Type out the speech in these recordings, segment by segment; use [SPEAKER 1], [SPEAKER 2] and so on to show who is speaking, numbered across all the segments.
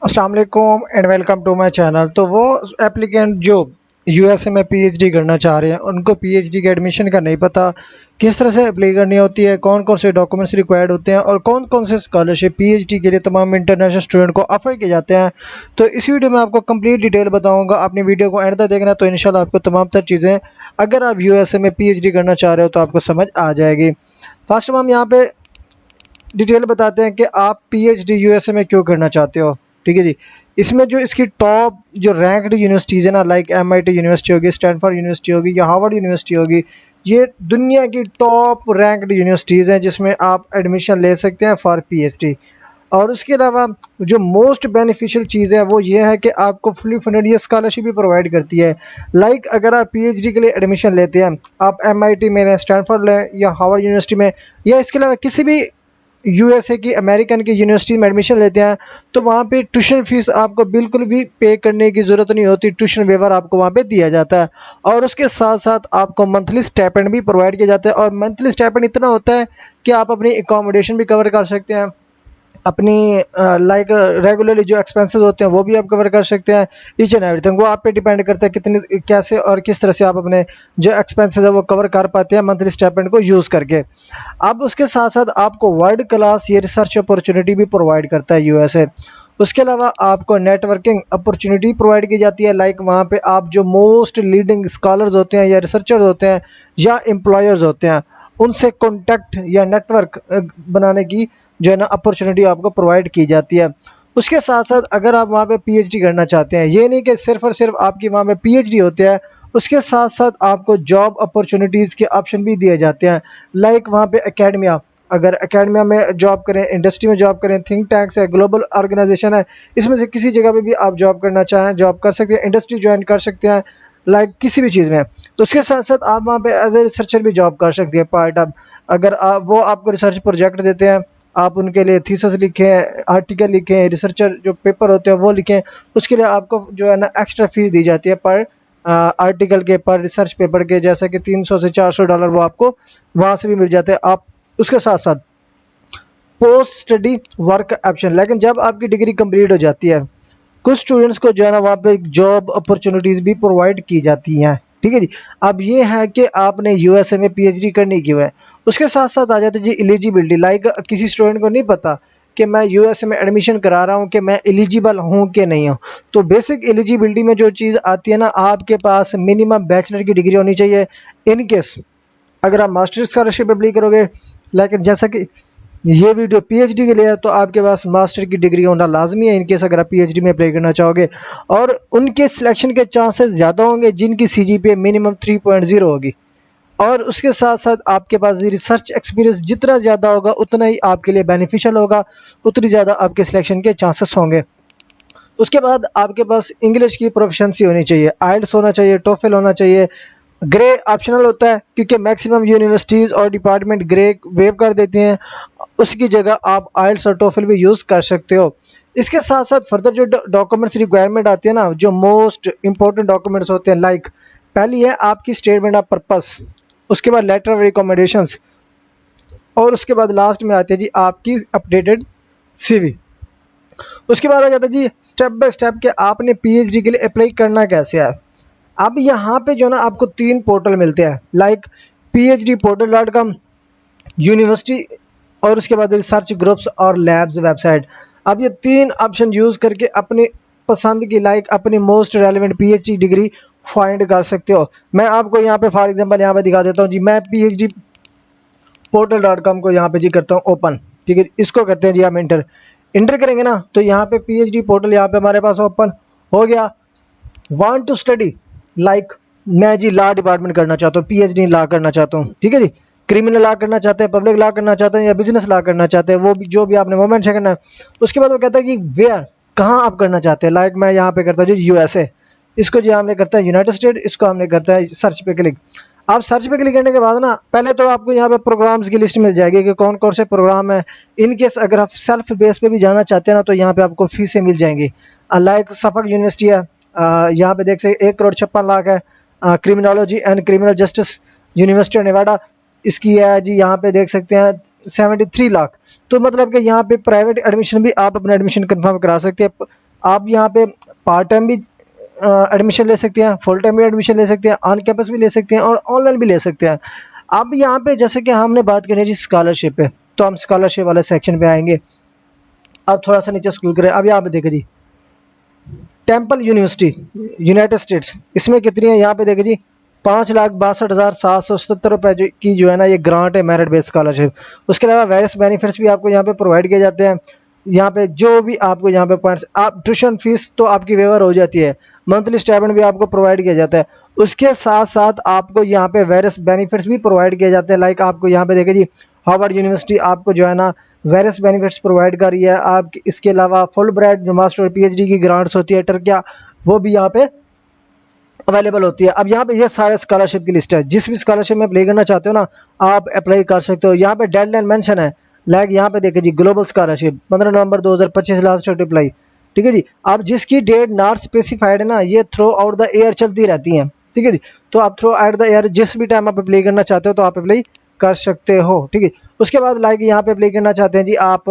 [SPEAKER 1] अस्सलाम वालेकुम and welcome to my channel. तो वो एप्लीकेंट जो यूएसए में पीएचडी करना चाह रहे हैं, उनको पीएचडी के एडमिशन का नहीं पता, किस तरह से अप्लाई करनी होती है, कौन कौन से डॉक्यूमेंट्स रिक्वायर्ड होते हैं और कौन कौन से स्कॉलरशिप पीएचडी के लिए तमाम इंटरनेशनल स्टूडेंट को ऑफर किए जाते हैं। तो इस वीडियो में आपको कंप्लीट डिटेल बताऊंगा। अपनी वीडियो को एंड तक देखना, तो इंशाल्लाह आपको तमाम तर चीज़ें, अगर आप यूएसए में पीएचडी करना चाह रहे हो तो आपको समझ आ जाएगी। फर्स्ट हम यहाँ पे डिटेल बताते हैं कि आप पीएचडी यूएसए में क्यों करना चाहते हो। ठीक है जी। इसमें जो इसकी टॉप जो रैंक्ड यूनिवर्सिटीज़ है ना, लाइक एमआईटी यूनिवर्सिटी होगी, स्टैनफोर्ड यूनिवर्सिटी होगी या हार्वर्ड यूनिवर्सिटी होगी, ये दुनिया की टॉप रैंक्ड यूनिवर्सिटीज़ हैं जिसमें आप एडमिशन ले सकते हैं फॉर पीएचडी। और उसके अलावा जो मोस्ट बेनिफिशियल चीज़ है वो ये है कि आपको फुली फंडेड ये स्कॉलरशिप भी प्रोवाइड करती है। लाइक अगर आप पीएचडी के लिए एडमिशन लेते हैं, आप एमआईटी में लें, स्टैनफोर्ड लें या हार्वर्ड यूनिवर्सिटी में, या इसके अलावा किसी भी यूएसए की अमेरिकन की यूनिवर्सिटी में एडमिशन लेते हैं, तो वहाँ पे ट्यूशन फीस आपको बिल्कुल भी पे करने की ज़रूरत नहीं होती। ट्यूशन वेवर आपको वहाँ पे दिया जाता है और उसके साथ साथ आपको मंथली स्टाइपेंड भी प्रोवाइड किया जाता है। और मंथली स्टाइपेंड इतना होता है कि आप अपनी एकोमोडेशन भी कवर कर सकते हैं, अपनी लाइक रेगुलरली जो एक्सपेंसेस होते हैं वो भी आप कवर कर सकते हैं। ईच एंड एवरीथिंग वो आप पे डिपेंड करता है कितनी कैसे और किस तरह से आप अपने जो एक्सपेंसेस है वो कवर कर पाते हैं मंथली स्टाइपेंड को यूज़ करके। अब उसके साथ साथ आपको वर्ल्ड क्लास ये रिसर्च अपॉर्चुनिटी भी प्रोवाइड करता है यूएसए। उसके अलावा आपको नेटवर्किंग अपॉर्चुनिटी प्रोवाइड की जाती है, लाइक वहाँ पे आप जो मोस्ट लीडिंग स्कॉलर्स होते हैं या रिसर्चर्स होते हैं या एम्प्लॉयर्स होते हैं, उनसे कॉन्टैक्ट या नेटवर्क बनाने की जो है ना अपॉर्चुनिटी आपको प्रोवाइड की जाती है। उसके साथ साथ अगर आप वहाँ पे पीएचडी करना चाहते हैं, ये नहीं कि सिर्फ और सिर्फ आपकी वहाँ पे पीएचडी होते हैं, उसके साथ साथ आपको जॉब अपॉर्चुनिटीज़ के ऑप्शन भी दिए जाते हैं। लाइक वहाँ पे एकेडमिया, अगर एकेडमिया में जॉब करें, इंडस्ट्री में जॉब करें, थिंक टैंक्स है, ग्लोबल ऑर्गेनाइजेशन है, इसमें से किसी जगह पे भी आप जॉब करना चाहें जॉब कर सकते हैं, इंडस्ट्री ज्वाइन कर सकते हैं, लाइक किसी भी चीज़ में। तो उसके साथ साथ आप वहाँ पे एज ए रिसर्चर भी जॉब कर सकते हैं पार्ट टाइम। अगर आप वो आपको रिसर्च प्रोजेक्ट देते हैं, आप उनके लिए थीसिस लिखें, आर्टिकल लिखें, रिसर्चर जो पेपर होते हैं वो लिखें, उसके लिए आपको जो है ना एक्स्ट्रा फीस दी जाती है पर आर्टिकल के, पर रिसर्च पेपर के, जैसे कि $300 से $400 वो आपको वहाँ से भी मिल जाते हैं। आप उसके साथ साथ पोस्ट स्टडी वर्क ऑप्शन, लेकिन जब आपकी डिग्री कंप्लीट हो जाती है, कुछ स्टूडेंट्स को जो है ना वहाँ पे जॉब अपॉर्चुनिटीज़ भी प्रोवाइड की जाती हैं। ठीक है जी। अब ये है कि आपने यूएसए में पीएचडी करनी क्यों है। उसके साथ साथ आ जाते जी एलिजिबिलिटी, लाइक किसी स्टूडेंट को नहीं पता कि मैं यूएसए में एडमिशन करा रहा हूँ कि मैं एलिजिबल हूँ कि नहीं हूँ। तो बेसिक एलिजिबिलिटी में जो चीज़ आती है ना, आपके पास मिनिमम बैचलर की डिग्री होनी चाहिए। इन केस अगर आप मास्टर स्कॉलरशिप अप्लाई करोगे, लेकिन जैसा कि ये वीडियो पीएचडी के लिए है, तो आपके पास मास्टर की डिग्री होना लाजमी है इनकेस अगर आप पीएचडी में अप्लाई करना चाहोगे। और उनके सिलेक्शन के चांसेस ज़्यादा होंगे जिनकी सीजीपीए मिनिमम 3.0 होगी। और उसके साथ साथ आपके पास रिसर्च एक्सपीरियंस जितना ज़्यादा होगा उतना ही आपके लिए बेनिफिशियल होगा, उतनी ज़्यादा आपके सिलेक्शन के चांसेस होंगे। उसके बाद आपके पास इंग्लिश की प्रोफिशिएंसी होनी चाहिए, आइल्स होना चाहिए, टोफल होना चाहिए। ग्रे ऑप्शनल होता है क्योंकि मैक्सिमम यूनिवर्सिटीज़ और डिपार्टमेंट ग्रे वेव कर देते हैं, उसकी जगह आप आइल्स और टोफल भी यूज़ कर सकते हो। इसके साथ साथ फर्दर जो डॉक्यूमेंट्स रिक्वायरमेंट आती है ना, जो मोस्ट इंपॉर्टेंट डॉक्यूमेंट्स होते हैं, लाइक पहली है आपकी स्टेटमेंट ऑफ पर्पस, उसके बाद लेटर ऑफ रिकमेंडेशंस, और उसके बाद लास्ट में आती है जी आपकी अपडेटेड सीवी। उसके बाद आ जाता है जी स्टेप बाय स्टेप कि आपने पीएचडी के लिए अप्लाई करना कैसे है। अब यहाँ पे जो ना आपको 3 पोर्टल मिलते हैं, लाइक PhDportal.com, यूनिवर्सिटी, और उसके बाद रिसर्च ग्रुप्स और लैब्स वेबसाइट। अब ये 3 ऑप्शन यूज़ करके अपनी पसंद की, लाइक अपनी most relevant PhD degree find कर सकते हो। मैं आपको यहाँ पे फॉर एग्जांपल यहाँ पे दिखा देता हूँ जी। मैं PhDportal.com को यहाँ पे जी करता हूँ ओपन। ठीक है, इसको करते हैं जी हम इंटर। इंटर करेंगे ना तो यहाँ पे PhD पोर्टल यहाँ पे हमारे पास ओपन हो गया। वांट टू स्टडी, लाइक मैं जी लॉ डिपार्टमेंट करना चाहता हूँ, पीएचडी लॉ करना चाहता हूँ। ठीक है जी। क्रिमिनल लॉ करना चाहते हैं, पब्लिक लॉ करना चाहते हैं या बिजनेस लॉ करना चाहते हैं, वो भी जो भी आपने वो मेंशन करना है। उसके बाद वो कहता है कि वेयर, कहाँ आप करना चाहते हैं। लाइक मैं यहाँ पे करता हूँ जी यूएसए, इसको जी हमने करता है यूनाइटेड स्टेट, इसको हमने करता है सर्च पे क्लिक। आप सर्च पे क्लिक करने के बाद ना पहले तो आपको यहाँ पे प्रोग्राम्स की लिस्ट मिल जाएगी कि कौन कौन से प्रोग्राम है। इन केस अगर आप सेल्फ बेस पे भी जाना चाहते हैं ना, तो यहाँ पे आपको फीसें मिल जाएंगी। लाइक सफक यूनिवर्सिटी है, यहाँ पे देख सकते 1,56,00,000 है। Criminology and criminal justice university of Nevada, इसकी है जी यहाँ पे देख सकते हैं 73 लाख। तो मतलब कि यहाँ पे प्राइवेट एडमिशन भी आप अपना एडमिशन कंफर्म करा सकते हैं आप यहाँ पे पार्ट टाइम भी एडमिशन ले सकते हैं, फुल टाइम भी एडमिशन ले सकते हैं, ऑन कैंपस भी ले सकते हैं और ऑनलाइन भी ले सकते हैं। अब यहाँ पे जैसे कि हमने बात करी जी स्कॉलरशिप पे, तो हम स्कॉलरशिप वाले सेक्शन पे आएंगे। अब थोड़ा सा नीचे स्क्रॉल करें, अब यहाँ पे देखिए जी टेम्पल यूनिवर्सिटी यूनाइटेड स्टेट्स, इसमें कितनी है यहाँ पे देखिए जी 5,62,777 रुपये की जो है ना ये ग्रांट है मेरिट बेस्ड स्कॉलरशिप। उसके अलावा वेरियस बेनिफिट्स भी आपको यहाँ पे प्रोवाइड किए जाते हैं। यहाँ पे जो भी आपको यहाँ पे पॉइंट्स, आप ट्यूशन फीस तो आपकी वेवर हो जाती है, मंथली स्टाइपेंड भी आपको प्रोवाइड किया जाता है। उसके साथ साथ आपको यहाँ पे वेरियस बेनिफिट्स भी प्रोवाइड किए जाते हैं। लाइक आपको यहाँ पे देखिए जी हार्वर्ड यूनिवर्सिटी आपको जो है ना वेरियस बेनिफिट्स प्रोवाइड कर रही है। आप इसके अलावा फुल ब्राइट जो मास्टर और पीएचडी की ग्रांट्स होती है टर्किया, वो भी यहाँ पे अवेलेबल होती है। अब यहाँ पे ये सारे स्कॉलरशिप की लिस्ट है, जिस भी स्कॉलरशिप में अप्लाई करना चाहते हो ना आप अप्लाई कर सकते हो। यहाँ पे डेडलाइन मेंशन है, लाइक यहाँ पे देखिए जी ग्लोबल स्कॉलरशिप 15 नवंबर 2025 लास्ट डेट अप्लाई। ठीक है जी, अब जिसकी डेट नॉट स्पेसिफाइड है ना, ये थ्रू आउट द ईयर चलती रहती हैं। ठीक है जी, तो आप थ्रू आउट द ईयर जिस भी टाइम आप अप्लाई करना चाहते हो तो आप अप्लाई कर सकते हो। ठीक है, उसके बाद लाइक यहाँ पे अप्लाई करना चाहते हैं जी आप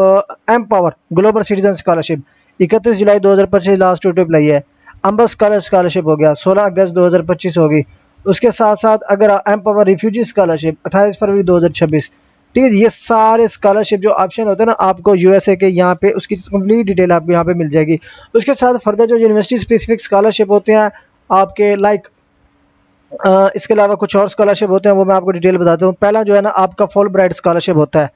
[SPEAKER 1] empower global citizen scholarship 31 जुलाई 2025 लास्ट डेट अप्लाई है। अम्बस स्कॉलरशिप हो गया 16 अगस्त 2025 होगी। उसके साथ साथ अगर एम पावर रिफ्यूजी स्कॉलरशिप 28 फरवरी 2026। ठीक है, ये सारे स्कॉलरशिप जो ऑप्शन होते हैं ना आपको यूएसए के यहाँ पे उसकी कंप्लीट डिटेल आपको यहाँ पे मिल जाएगी। उसके साथ फर्दर जो यूनिवर्सिटी स्पेसिफिक स्कॉलरशिप होते हैं आपके लाइक इसके अलावा कुछ और स्कॉलरशिप होते हैं, वो मैं आपको डिटेल बताता हूँ। पहला जो है ना आपका फुल ब्राइट स्कॉलरशिप होता है।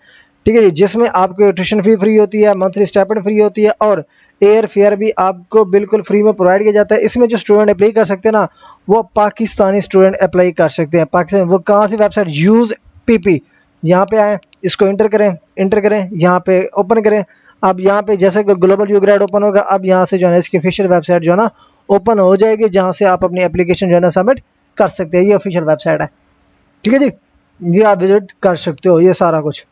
[SPEAKER 1] ठीक है जी, जिसमें आपको ट्यूशन फी फ्री होती है, मंथली स्टाइपेंड फ्री होती है और एयर फेयर भी आपको बिल्कुल फ्री में प्रोवाइड किया जाता है। इसमें जो स्टूडेंट अप्लाई कर सकते हैं ना वो पाकिस्तानी स्टूडेंट अप्लाई कर सकते हैं। पाकिस्तान वो कहाँ से वेबसाइट यूज़ पीपी, यहाँ पे आए, इसको इंटर करें यहाँ पे ओपन करें। अब यहाँ पे जैसे ग्लोबल यू ग्रेड ओपन होगा, अब यहाँ से जो है ना इसकी ऑफिशियल वेबसाइट जो है ना ओपन हो जाएगी, जहाँ से आप अपनी एप्लीकेशन जो है ना सबमिट कर सकते हैं। ये ऑफिशियल वेबसाइट है। ठीक है जी, ये आप विजिट कर सकते हो ये सारा कुछ।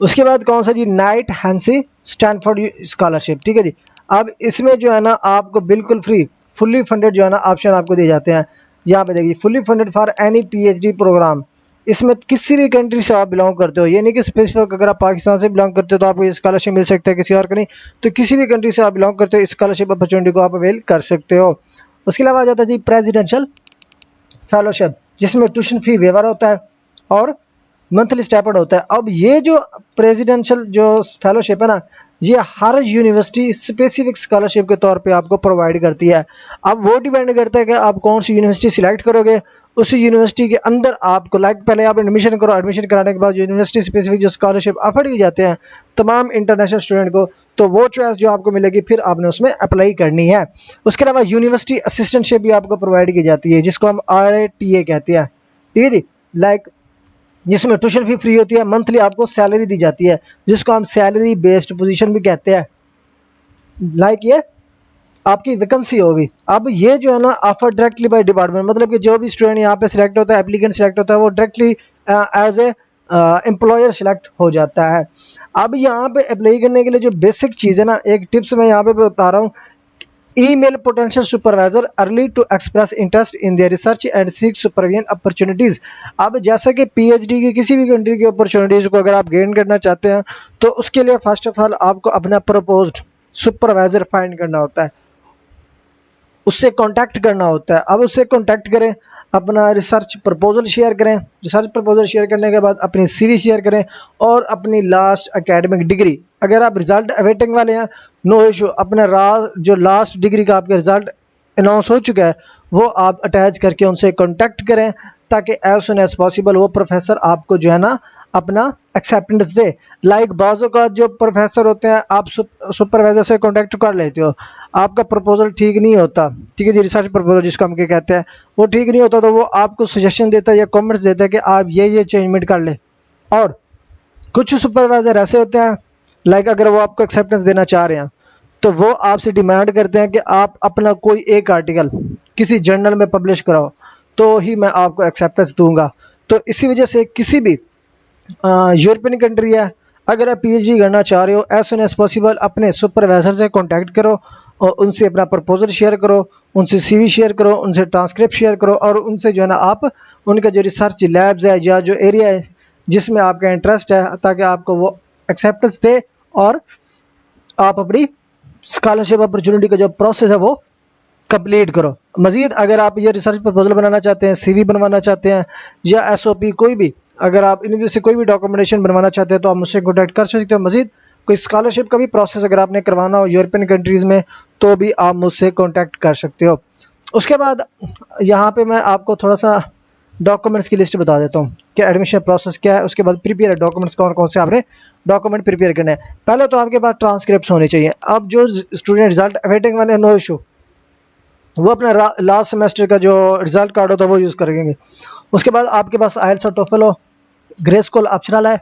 [SPEAKER 1] उसके बाद कौन सा जी नाइट हैंसी स्टैनफोर्ड स्कॉलरशिप। ठीक है जी, अब इसमें जो है ना आपको बिल्कुल फ्री फुल्ली फंडेड जो है ना ऑप्शन आपको दिए जाते हैं। यहाँ पे देखिए fully funded for any PhD programme. इसमें किसी भी कंट्री से आप बिलोंग करते हो, ये नहीं कि स्पेसिफिक अगर आप पाकिस्तान से बिलोंग करते हो तो आपको ये स्कॉलरशिप मिल सकता है, किसी और का नहीं। तो किसी भी कंट्री से आप बिलोंग करते हो इस स्कॉलरशिप अपॉर्चुनिटी को आप अवेल कर सकते हो। उसके अलावा आ जाता है जी प्रेसिडेंशियल फेलोशिप, जिसमें ट्यूशन फी वेवर होता है और मंथली स्टाइपेंड होता है। अब ये जो प्रेसिडेंशियल जो फेलोशिप है ना, ये हर यूनिवर्सिटी स्पेसिफिक स्कॉलरशिप के तौर पे आपको प्रोवाइड करती है। अब वो डिपेंड करता है कि आप कौन सी यूनिवर्सिटी सिलेक्ट करोगे, उसी यूनिवर्सिटी के अंदर आपको लाइक पहले आप एडमिशन करो, एडमिशन कराने के बाद यूनिवर्सिटी स्पेसिफिक जो स्कॉलरशिप ऑफर किए जाते हैं तमाम इंटरनेशनल स्टूडेंट को, तो वो चॉइस जो आपको मिलेगी फिर आपने उसमें अप्लाई करनी है। उसके अलावा यूनिवर्सिटी असिस्टेंटशिप भी आपको प्रोवाइड की जाती है, जिसको हम RATA कहते हैं। ठीक है जी, लाइक जिसमें ट्यूशन फी फ्री होती है, मंथली आपको सैलरी दी जाती है, जिसको हम सैलरी बेस्ड पोजीशन भी कहते हैं। लाइक ये आपकी वैकेंसी होगी। अब ये जो है ना ऑफर डायरेक्टली बाय डिपार्टमेंट, मतलब कि जो भी स्टूडेंट यहाँ पे सिलेक्ट होता है, एप्लीकेंट सिलेक्ट होता है, वो directly as a employer select हो जाता है। अब यहाँ पे अप्लाई करने के लिए जो बेसिक चीज़ है ना, एक टिप्स मैं यहाँ पे बता रहा हूँ। Email potential supervisor early to express interest in their research and seek supervision opportunities. अब जैसे कि पीएचडी की किसी भी कंट्री की अपॉर्चुनिटीज को अगर आप गेन करना चाहते हैं तो उसके लिए फर्स्ट ऑफ ऑल आपको अपना प्रपोज्ड सुपरवाइजर फाइंड करना होता है, उससे कांटेक्ट करना होता है। अब उससे कांटेक्ट करें, अपना रिसर्च प्रपोजल शेयर करें, रिसर्च प्रपोजल शेयर करने के बाद अपनी सीवी शेयर करें और अपनी लास्ट एकेडमिक डिग्री, अगर आप रिजल्ट अवेटिंग वाले हैं नो इशू, अपना जो लास्ट डिग्री का आपका रिजल्ट अनाउंस हो चुका है वो आप अटैच करके उनसे कांटेक्ट करें, ताकि एज सुन एज पॉसिबल वो प्रोफेसर आपको जो है ना अपना एक्सेप्टेंस दे। लाइक बाज़ों का जो प्रोफेसर होते हैं आप सुपरवाइजर से कांटेक्ट कर लेते हो, आपका प्रपोजल ठीक नहीं होता, ठीक है जी, रिसर्च प्रपोजल जिसको हम क्या कहते हैं, वो ठीक नहीं होता तो वो आपको सजेशन देता है या कमेंट्स देता है कि आप ये चेंजमेंट कर ले। और कुछ सुपरवाइजर ऐसे होते हैं लाइक अगर वो आपको एक्सेप्टेंस देना चाह रहे हैं तो वो आपसे डिमांड करते हैं कि आप अपना कोई एक आर्टिकल किसी जर्नल में पब्लिश कराओ तो ही मैं आपको एक्सेप्टेंस दूंगा। तो इसी वजह से किसी भी यूरोपियन कंट्री है, अगर आप पीएचडी करना चाह रहे हो एज सुन एज पॉसिबल अपने सुपरवाइजर से कांटेक्ट करो और उनसे अपना प्रपोजल शेयर करो, उनसे सीवी शेयर करो, उनसे ट्रांसक्रिप्ट शेयर करो और उनसे जो है ना आप उनका जो रिसर्च लैब्स है या जो एरिया है जिसमें आपका इंटरेस्ट है, ताकि आपको वो एक्सेप्टेंस दे और आप अपनी स्कॉलरशिप अपॉर्चुनिटी का जो प्रोसेस है वो कंप्लीट करो। मज़ीद अगर आप ये रिसर्च प्रपोजल बनाना चाहते हैं, सीवी बनवाना चाहते हैं या एसओपी कोई भी, अगर आप इनमें से कोई भी डॉक्यूमेंटेशन बनवाना चाहते हैं तो आप मुझसे कॉन्टैक्ट कर सकते हो। मज़ीद कोई स्कॉलरशिप का भी प्रोसेस अगर आपने करवाना हो यूरोपियन कंट्रीज़ में तो भी आप मुझसे कॉन्टैक्ट कर सकते हो। उसके बाद यहाँ पे मैं आपको थोड़ा सा डॉक्यूमेंट्स की लिस्ट बता देता हूँ कि एडमिशन प्रोसेस क्या है। उसके बाद प्रिपेयर डॉक्यूमेंट्स कौन कौन से आपने डॉक्यूमेंट प्रिपेयर करने हैं। पहले तो आपके पास ट्रांसक्रिप्ट होने चाहिए। अब जो स्टूडेंट रिजल्ट अवेटिंग वाले, नो इशू, वो अपना लास्ट सेमेस्टर का जो रिजल्ट कार्ड होता है वो यूज़ करेंगे। उसके बाद आपके पास आइल्स और टोफल हो, ग्रे स्कूल ऑप्शनल है,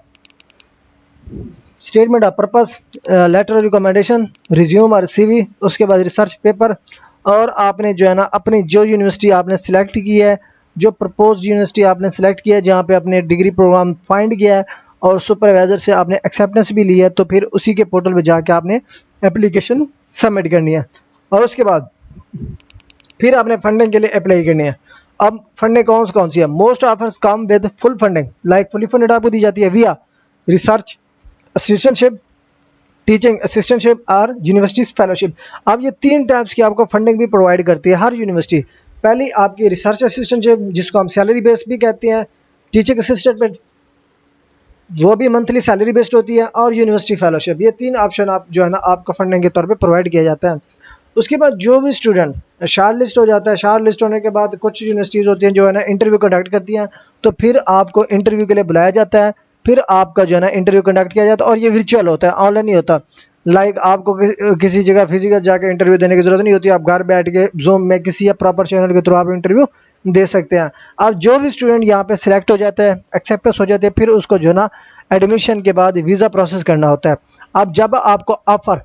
[SPEAKER 1] statement of purpose, letter of recommendation, resume और सीवी, उसके बाद रिसर्च पेपर, और आपने जो है ना अपनी जो यूनिवर्सिटी आपने सिलेक्ट की है, जो प्रपोज यूनिवर्सिटी आपने सिलेक्ट किया है जहाँ पे आपने डिग्री प्रोग्राम फाइंड किया है और सुपरवाइज़र से आपने एक्सेप्टेंस भी ली है, तो फिर उसी के पोर्टल पे जाके आपने एप्लीकेशन सबमिट करनी है। और उसके बाद फिर आपने फंडिंग के लिए अप्लाई करनी है। अब फंडिंग कौन सी है? Most offers come with full funding, like fully funded आपको दी जाती है विया रिसर्च असिस्टेंटशिप, टीचिंग असिस्टेंटशिप और यूनिवर्सिटी फेलोशिप। अब ये 3 टाइप्स की आपको फंडिंग भी प्रोवाइड करती है हर यूनिवर्सिटी। पहली आपकी रिसर्च असिस्टेंटशिप जिसको हम सैलरी बेस्ड भी कहते हैं, टीचिंग असिस्टेंट वो भी मंथली सैलरी बेस्ड होती है, और यूनिवर्सिटी फेलोशिप। ये 3 ऑप्शन आप जो है ना आपको फंडिंग के तौर पे प्रोवाइड किया जाता है। उसके बाद जो भी स्टूडेंट शार्ट लिस्ट हो जाता है, शार्ट लिस्ट होने के बाद कुछ यूनिवर्सिटीज़ होती हैं जो है ना इंटरव्यू कंडक्ट करती हैं, तो फिर आपको इंटरव्यू के लिए बुलाया जाता है। फिर आपका जो है ना इंटरव्यू कंडक्ट किया जाता है, और ये वर्चुअल होता है, ऑनलाइन नहीं होता। लाइक आपको किसी जगह फिजिकल जाकर इंटरव्यू देने की ज़रूरत नहीं होती, आप घर बैठ के जूम में किसी या प्रॉपर चैनल के थ्रू आप इंटरव्यू दे सकते हैं। अब जो भी स्टूडेंट यहाँ पे सिलेक्ट हो जाता है, एक्सेप्टेंस हो जाते हैं, फिर उसको जो है ना एडमिशन के बाद वीज़ा प्रोसेस करना होता है। अब जब आपको ऑफ़र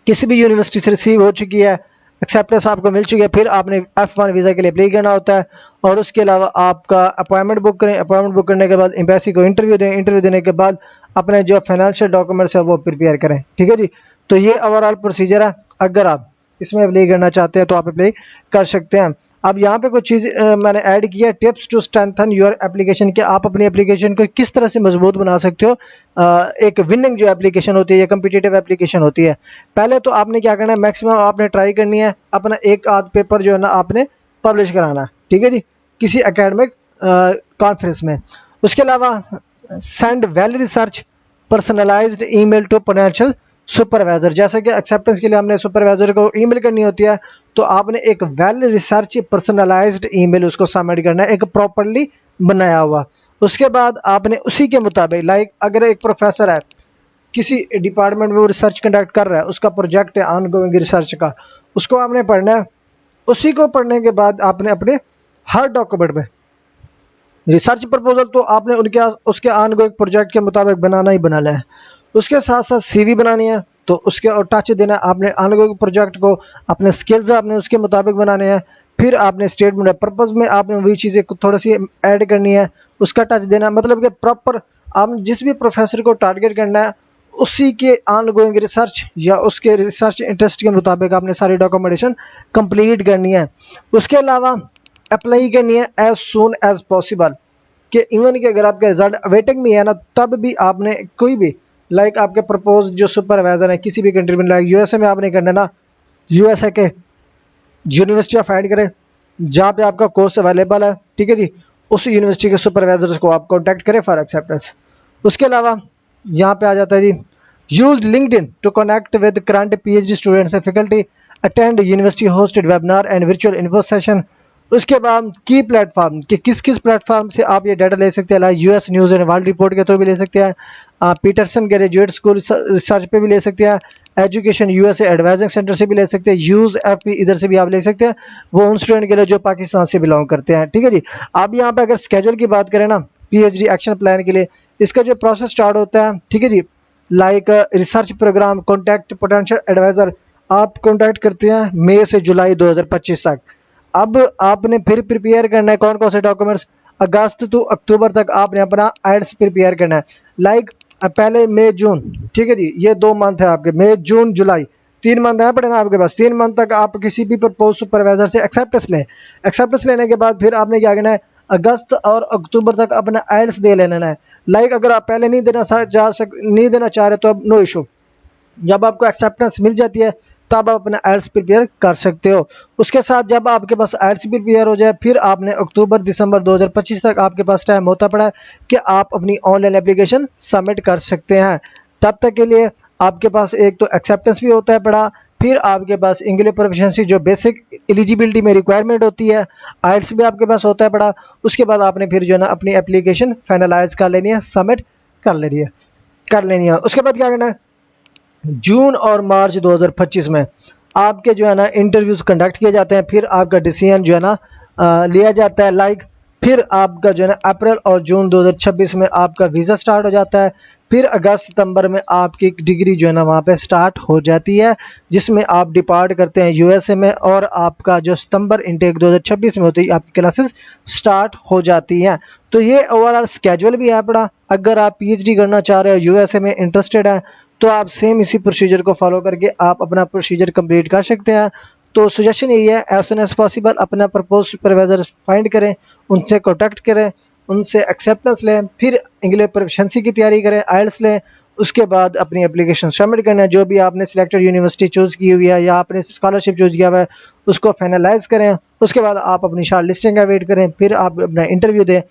[SPEAKER 1] किसी भी यूनिवर्सिटी से रिसीव हो चुकी है, एक्सेप्टेंस आपको मिल चुकी है, फिर आपने F1 वीज़ा के लिए अप्लाई करना होता है। और उसके अलावा आपका अपॉइंटमेंट बुक करें, अपॉइंटमेंट बुक करने के बाद एम्बेसी को इंटरव्यू दें, इंटरव्यू देने के बाद अपने जो फाइनेंशियल डॉक्यूमेंट्स है वो प्रिपेयर करें। ठीक है जी, तो ये ओवरऑल प्रोसीजर है। अगर आप इसमें अप्लाई करना चाहते हैं तो आप अप्लाई कर सकते हैं। अब यहाँ पे कुछ चीज़ मैंने ऐड किया है, tips to strengthen your application, कि आप अपनी एप्लीकेशन को किस तरह से मजबूत बना सकते हो। एक विनिंग जो एप्लीकेशन होती है या कम्पिटिटिव एप्लीकेशन होती है, पहले तो आपने क्या करना है, मैक्सिमम आपने ट्राई करनी है अपना एक आध पेपर जो है ना आपने पब्लिश कराना है। ठीक है जी, किसी एकेडमिक कॉन्फ्रेंस में। उसके अलावा send well research personalised email to potential supervisor, जैसे कि एक्सेप्टेंस के लिए हमने सुपरवाइजर को ईमेल करनी होती है, तो आपने एक वेल रिसर्च पर्सनलाइज्ड ईमेल उसको सबमिट करना है, एक प्रॉपरली बनाया हुआ। उसके बाद आपने उसी के मुताबिक, लाइक अगर एक प्रोफेसर है किसी डिपार्टमेंट में वो रिसर्च कंडक्ट कर रहा है, उसका प्रोजेक्ट है ऑनगोइंग रिसर्च का, उसको आपने पढ़ना है। उसी को पढ़ने के बाद आपने अपने हर डॉक्यूमेंट में रिसर्च प्रपोजल तो आपने उनके उसके ऑनगोइंग प्रोजेक्ट के मुताबिक बनाना ही बनाना है। उसके साथ साथ सीवी बनानी है, तो उसके और टच देना है आपने ऑनगोइंग प्रोजेक्ट को, अपने स्किल्स आपने उसके मुताबिक बनाने हैं। फिर आपने स्टेटमेंट ऑफ पर्पस में आपने वही चीज़ें थोड़ी सी ऐड करनी है, उसका टच देना है। मतलब कि प्रॉपर आप जिस भी प्रोफेसर को टारगेट करना है उसी के ऑनगोइंग रिसर्च या उसके रिसर्च इंटरेस्ट के मुताबिक आपने सारी डॉक्यूमेंटेशन कंप्लीट करनी है। उसके अलावा अप्लाई करनी है एज सून एज पॉसिबल, कि इवन कि अगर आपका रिजल्ट वेटिंग में है ना, तब भी आपने कोई भी, लाइक आपके प्रपोज जो सुपरवाइजर है किसी भी कंट्री में, लाइक यूएसए में आपने करना ना, यूएसए के यूनिवर्सिटी ऑफ फाइंड करें जहाँ पे आपका कोर्स अवेलेबल है। ठीक है जी, उस यूनिवर्सिटी के सुपरवाइजर्स को आप कॉन्टैक्ट करें फॉर एक्सेप्टेंस। उसके अलावा यहाँ पे आ जाता है जी, use LinkedIn to connect with current PhD students and faculty, attend university hosted webinar and virtual info session. उसके बाद की प्लेटफॉर्म, कि किस किस प्लेटफॉर्म से आप ये डाटा ले सकते हैं, like US news and world report के थ्रू भी ले सकते हैं, पीटरसन ग्रेजुएट स्कूल रिसर्च पे भी ले सकते हैं, एजुकेशन यूएसए एडवाइजिंग सेंटर से भी ले सकते हैं, यूज़ एफ इधर से भी आप ले सकते हैं, वो उन स्टूडेंट के लिए जो पाकिस्तान से बिलोंग करते हैं। ठीक है जी, आप यहाँ पे अगर स्केड्यूल की बात करें ना पीएचडी एक्शन प्लान के लिए, इसका जो प्रोसेस स्टार्ट होता है, ठीक है जी, like research program contact potential advisor आप कॉन्टैक्ट करते हैं मई से जुलाई 2025 तक। अब आपने फिर प्रिपेयर करना है कौन कौन से डॉक्यूमेंट्स, अगस्त टू अक्टूबर तक आपने अपना आइल्स प्रिपेयर करना है। लाइक पहले मई जून, ठीक है जी, ये 2 मंथ है आपके, मई जून जुलाई 3 मंथ है पड़े ना आपके पास। 3 मंथ तक आप किसी भी प्रपोज सुपरवाइजर से एक्सेप्टेंस लें। एक्सेप्टेंस लेने के बाद फिर आपने क्या करना है, अगस्त और अक्टूबर तक अपना आइल्स दे लेना है। लाइक अगर आप पहले नहीं देना चाह रहे तो अब नो इशू, जब आपको एक्सेप्टेंस मिल जाती है तब आप अपना आइल्स प्रिपेयर कर सकते हो। उसके साथ जब आपके पास आइल्स प्रिपेयर हो जाए फिर आपने अक्टूबर दिसंबर 2025 तक आपके पास टाइम होता पड़ा है कि आप अपनी ऑनलाइन एप्लीकेशन सबमिट कर सकते हैं। तब तक के लिए आपके पास एक तो एक्सेप्टेंस भी होता है पड़ा, फिर आपके पास इंग्लिश प्रोफिशिएंसी जो बेसिक एलिजिबिलिटी में रिक्वायरमेंट होती है, आइल्स भी आपके पास होता है पड़ा। उसके बाद आपने फिर जो है ना अपनी एप्लीकेशन फाइनलाइज कर लेनी है, सबमिट कर लेनी है। उसके बाद क्या करना है, जून और मार्च 2025 में आपके जो है ना इंटरव्यूज़ कंडक्ट किए जाते हैं, फिर आपका डिसीजन जो है ना लिया जाता है फिर आपका जो है ना अप्रैल और जून 2026 में आपका वीज़ा स्टार्ट हो जाता है। फिर अगस्त सितंबर में आपकी डिग्री जो है ना वहाँ पे स्टार्ट हो जाती है, जिसमें आप डिपार्ट करते हैं यूएसए में, और आपका जो सितंबर इनटेक 2026 में होती है आपकी क्लासेस स्टार्ट हो जाती हैं। तो ये ओवरऑल स्केड्यूल भी है अपना। अगर आप पीएचडी करना चाह रहे हो, यूएसए में इंटरेस्टेड हैं, तो आप सेम इसी प्रोसीजर को फॉलो करके आप अपना प्रोसीजर कंप्लीट कर सकते हैं। तो सजेशन यही है, एज सुन एज पॉसिबल अपना प्रपोज सुपरवाइजर फाइंड करें, उनसे कॉन्टैक्ट करें, उनसे एक्सेप्टेंस लें, फिर इंग्लिश प्रोफिशिएंसी की तैयारी करें, आइल्स लें। उसके बाद अपनी एप्लीकेशन सबमिट करना है, जो भी आपने सिलेक्टेड यूनिवर्सिटी चूज़ की हुई है या आपने स्कॉलरशिप चूज़ किया हुआ है उसको फाइनलाइज करें। उसके बाद आप अपनी शॉर्ट लिस्टिंग का वेट करें, फिर आप अपना इंटरव्यू दें।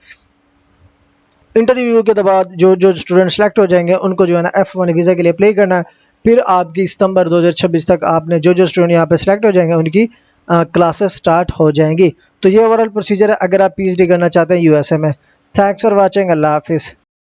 [SPEAKER 1] इंटरव्यू के बाद जो जो स्टूडेंट सेलेक्ट हो जाएंगे उनको जो है ना F1 वीज़ा के लिए अप्लाई करना है। फिर आपकी सितंबर 2026 तक आपने जो जो स्टूडेंट यहाँ पे सेलेक्ट हो जाएंगे उनकी क्लासेस स्टार्ट हो जाएंगी। तो ये ओवरऑल प्रोसीजर है अगर आप पीएचडी करना चाहते हैं यूएसए में। Thanks for watching. अल्लाह हाफिज़।